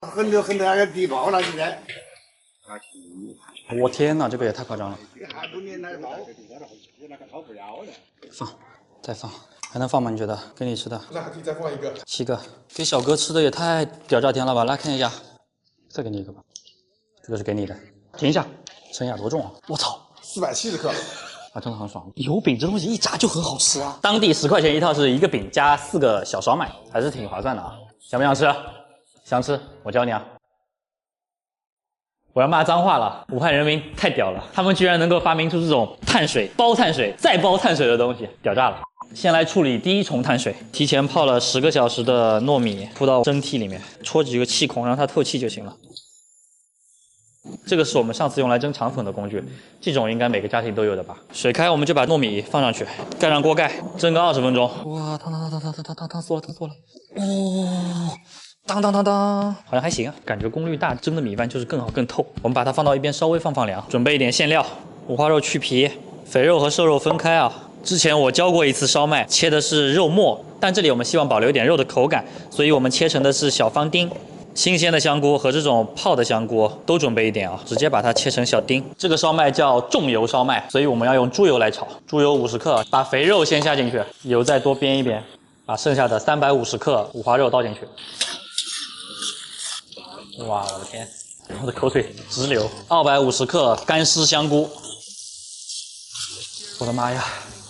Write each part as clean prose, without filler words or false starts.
很多那个地爆了，现在。我天哪，这个也太夸张了！放，再放，还能放吗？你觉得？给你吃的。那还可以再放一个。7个，给小哥吃的也太屌炸天了吧！来看一下，再给你一个吧，这个是给你的。停一下，称一下多重啊！我操，470克。啊，真的很爽。油饼这东西一炸就很好吃啊！当地10块钱一套是一个饼加4个小烧麦，还是挺划算的啊！想不想吃？想吃，我教你啊！我要骂脏话了，武汉人民太屌了，他们居然能够发明出这种碳水包碳水再包碳水的东西，屌炸了！先来处理第一重碳水，提前泡了10个小时的糯米铺到蒸屉里面，戳几个气孔让它透气就行了。这个是我们上次用来蒸肠粉的工具，这种应该每个家庭都有的吧？水开，我们就把糯米放上去，盖上锅盖，蒸个20分钟。哇，烫死我，烫死我了！哦。当，好像还行啊，感觉功率大，蒸的米饭就是更好更透。我们把它放到一边，稍微放凉，准备一点馅料，五花肉去皮，肥肉和瘦肉分开啊。之前我教过一次烧麦，切的是肉末，但这里我们希望保留一点肉的口感，所以我们切成的是小方丁。新鲜的香菇和这种泡的香菇都准备一点啊，直接把它切成小丁。这个烧麦叫重油烧麦，所以我们要用猪油来炒，猪油50克，把肥肉先下进去，油再多煸一煸，把剩下的350克五花肉倒进去。哇，我的天，我的口水直流。250克干湿香菇，我的妈呀，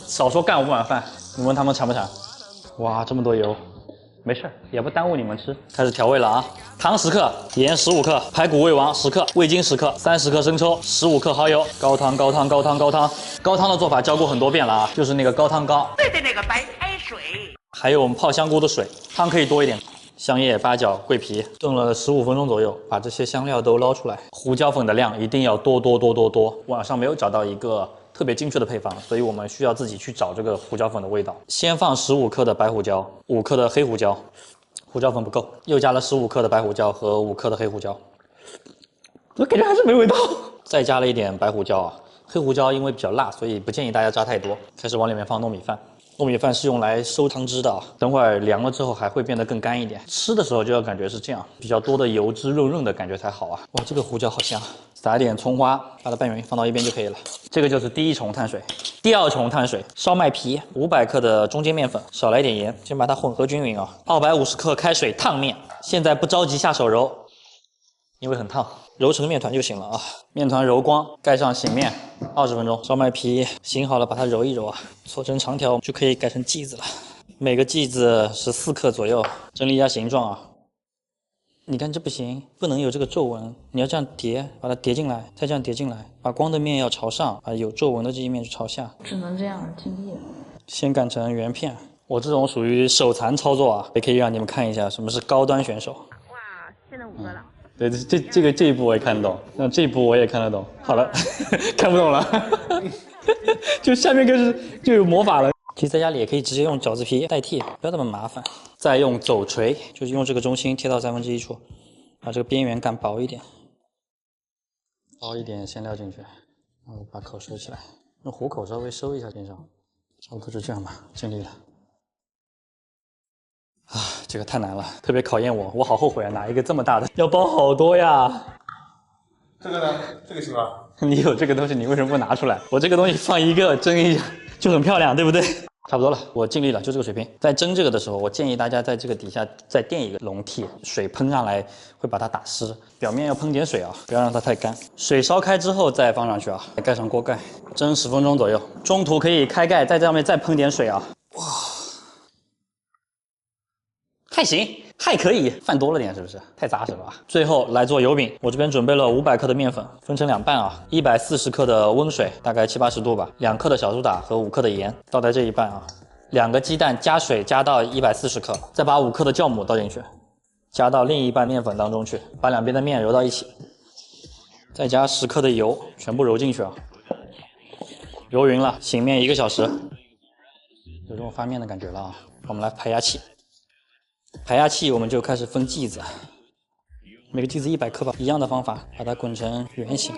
少说干5碗饭，你问他们馋不馋？哇，这么多油，没事，也不耽误你们吃。开始调味了啊，糖10克，盐15克，排骨味王10克，味精10克，30克生抽，15克蚝油，高汤。高汤的做法教过很多遍了啊，就是那个高汤高。对那个白开水。还有我们泡香菇的水，汤可以多一点。香叶、八角、桂皮，炖了15分钟左右，把这些香料都捞出来。胡椒粉的量一定要多。网上没有找到一个特别精确的配方，所以我们需要自己去找这个胡椒粉的味道。先放15克的白胡椒，5克的黑胡椒，胡椒粉不够，又加了15克的白胡椒和5克的黑胡椒，我感觉还是没味道。再加了一点白胡椒啊，黑胡椒因为比较辣，所以不建议大家加太多。开始往里面放糯米饭。糯米饭是用来收汤汁的啊，等会儿凉了之后还会变得更干一点。吃的时候就要感觉是这样，比较多的油脂润润的感觉才好啊。哇，这个胡椒好香！撒一点葱花，把它拌匀，放到一边就可以了。这个就是第一重碳水。第二重碳水，烧麦皮500克的中筋面粉，少来一点盐，先把它混合均匀啊。250克开水烫面，现在不着急下手揉，因为很烫，揉成面团就行了啊。面团揉光，盖上醒面，20分钟。烧麦皮醒好了，把它揉一揉啊，搓成长条就可以改成剂子了。每个剂子14克左右，整理一下形状啊。你看这不行，不能有这个皱纹，你要这样叠，把它叠进来，再这样叠进来，把光的面要朝上，把有皱纹的这一面就朝下。只能这样，尽力了。先擀成圆片。我这种属于手残操作啊，也可以让你们看一下什么是高端选手。哇，现在5个了。对，这一步我也看得懂，那这一步我也看得懂。好了，看不懂了，就下面就有魔法了。其实在家里也可以直接用饺子皮代替，不要这么麻烦。再用肘锤，就是用这个中心贴到1/3处，把这个边缘擀薄一点，包一点馅料进去，然后把口收起来，用虎口稍微收一下边上，差不多就这样吧，尽力了。啊，这个太难了，特别考验我，我好后悔啊，拿一个这么大的，要包好多呀。这个呢？这个行吗？你有这个东西，你为什么不拿出来？我这个东西放一个蒸一下就很漂亮，对不对？差不多了，我尽力了，就这个水平。在蒸这个的时候，我建议大家在这个底下再垫一个笼屉，水喷上来会把它打湿，表面要喷点水啊，不要让它太干。水烧开之后再放上去啊，盖上锅盖，蒸10分钟左右。中途可以开盖，在这上面再喷点水啊。哇，还行，还可以，饭多了点是不是？太扎实了吧？最后来做油饼，我这边准备了500克的面粉，分成2半啊，140克的温水，大概70、80度吧，2克的小苏打和5克的盐，倒在这一半啊，2个鸡蛋加水加到140克，再把5克的酵母倒进去，加到另一半面粉当中去，把两边的面揉到一起，再加10克的油，全部揉进去啊，揉匀了，醒面1个小时，有这种发面的感觉了啊，我们来排压器。排压器我们就开始分剂子，每个剂子100克吧，一样的方法，把它滚成圆形。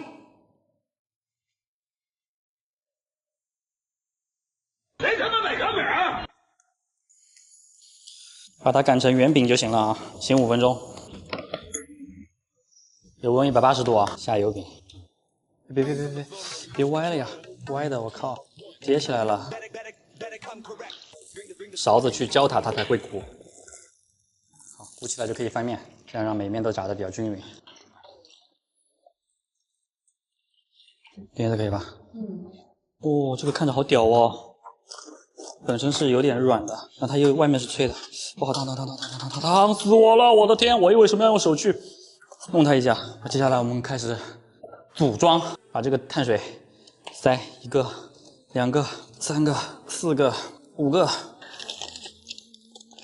谁他妈买小米啊？把它擀成圆饼就行了啊，醒5分钟。油温180度啊，下油饼。别歪了呀，歪的我靠，接起来了。勺子去浇它，它才会鼓。好，鼓起来就可以翻面，这样让每面都炸得比较均匀。点着可以吧？哦，这个看着好屌哦，本身是有点软的，然后它又外面是脆的，哇，烫死我了！我的天，我为什么要用手去弄它一下？接下来我们开始组装，把这个碳水塞1个、2个、3个、4个、5个。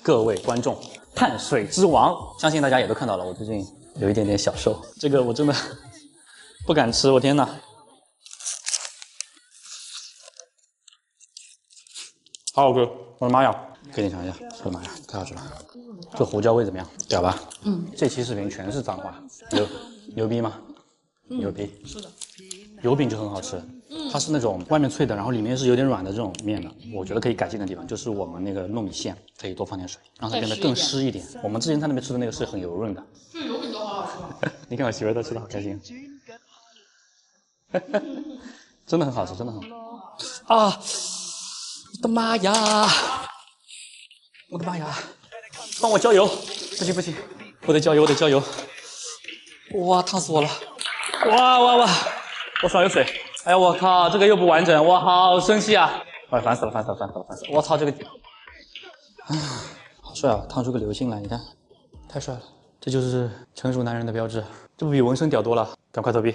各位观众，碳水之王，相信大家也都看到了，我最近有一点点小瘦，这个我真的不敢吃，我天哪！好好吃，我的妈呀！给你尝一下，我的妈呀，太好吃了！这胡椒味怎么样？屌吧？这期视频全是脏话，牛逼吗？牛逼！是的。油饼就很好吃，它是那种外面脆的，然后里面是有点软的这种面的。我觉得可以改进的地方就是我们那个糯米线可以多放点水，让它变得更湿一点。我们之前在那边吃的那个是很油润的。这油饼都好好吃。你看我媳妇儿都吃的好开心。真的很好吃，真的很好吃。啊！我的妈呀！我的妈呀！帮我浇油！不行，我得浇油！哇，烫死我了！哇！我手上有水！哎呀，我靠，这个又不完整，我好生气啊！哎，烦死了！我操，这个，好帅啊！烫出个流星来，你看，太帅了！这就是成熟男人的标志，这不比纹身屌多了？赶快投币！